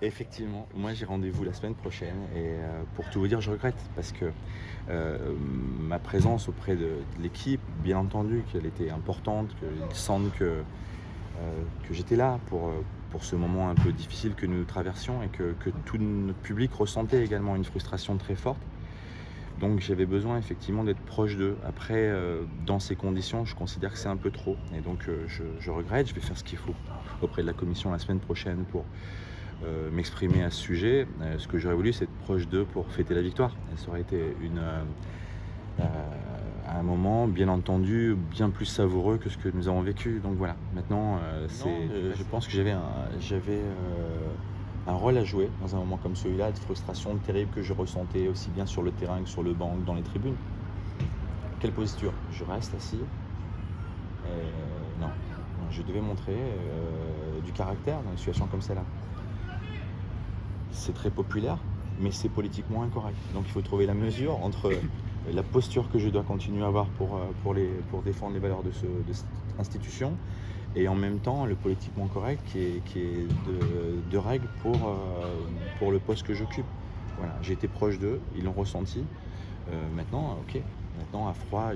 effectivement, moi j'ai rendez-vous la semaine prochaine et pour tout vous dire, je regrette parce que ma présence auprès de l'équipe, bien entendu qu'elle était importante, qu'ils sentent que j'étais là pour ce moment un peu difficile que nous traversions et que tout notre public ressentait également une frustration très forte. Donc j'avais besoin effectivement d'être proche d'eux. Après, dans ces conditions, je considère que c'est un peu trop et donc je regrette. Je vais faire ce qu'il faut auprès de la commission la semaine prochaine pour m'exprimer à ce sujet. Ce que j'aurais voulu, c'est être proche d'eux pour fêter la victoire. Et ça aurait été heu, un moment, bien entendu, bien plus savoureux que ce que nous avons vécu. Donc voilà, maintenant, Non, je pense que un rôle à jouer dans un moment comme celui-là, de frustration terrible que je ressentais aussi bien sur le terrain que sur le banc, que dans les tribunes. Quelle posture? Je reste assis? Non, non, je devais montrer, du caractère dans une situation comme celle-là. C'est très populaire, mais c'est politiquement incorrect. Donc il faut trouver la mesure entre la posture que je dois continuer à avoir pour défendre les valeurs de cette institution et en même temps le politiquement correct qui est de règle pour le poste que j'occupe. Voilà, j'ai été proche d'eux, ils l'ont ressenti. Maintenant, OK, maintenant à froid,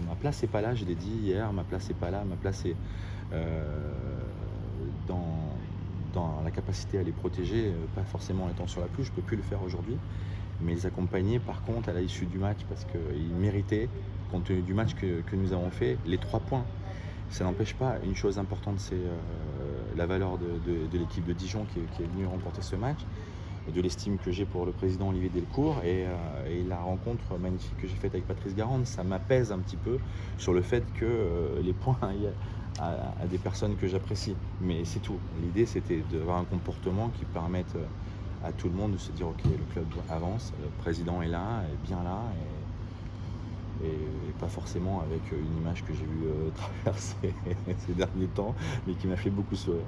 ma place n'est pas là, je l'ai dit hier, ma place n'est pas là, ma place est, heu, dans dans la capacité à les protéger, pas forcément en étant sur la pelouse, je peux plus le faire aujourd'hui, mais les accompagner par contre à l'issue du match parce qu'ils méritaient, compte tenu du match que nous avons fait, les 3 points. Ça n'empêche pas, une chose importante, c'est, la valeur de l'équipe de Dijon qui est venue remporter ce match, de l'estime que j'ai pour le président Olivier Delcourt et la rencontre magnifique que j'ai faite avec Patrice Garande. Ça m'apaise un petit peu sur le fait que, les points aillent à des personnes que j'apprécie. Mais c'est tout. L'idée, c'était d'avoir un comportement qui permette, à tout le monde de se dire: «OK, le club avance, le président est là, est bien là» et pas forcément avec, une image que j'ai vue, traverser ces derniers temps, mais qui m'a fait beaucoup sourire.